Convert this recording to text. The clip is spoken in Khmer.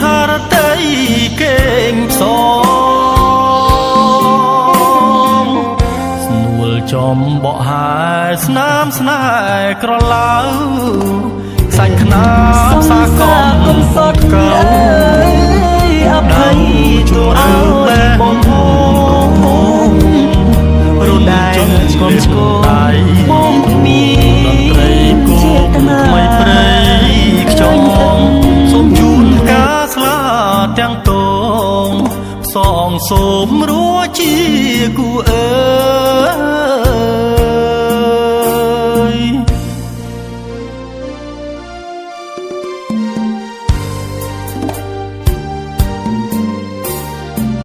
ហារតីកេងផ្សងស្នួលចំបកហើយស្នាមស្នេហ៍ក្រឡៅសាច់ខ្នាបសាកុំសតកៅអភ័យជួអើយបងរុនចុងស្គមស្គមបងមានតន្ត្រីគោកថ្មីព្រៃខ្យងសូមជូនផ្កាស្លាទាំងតងផ្សងសូមរួជាគូអើ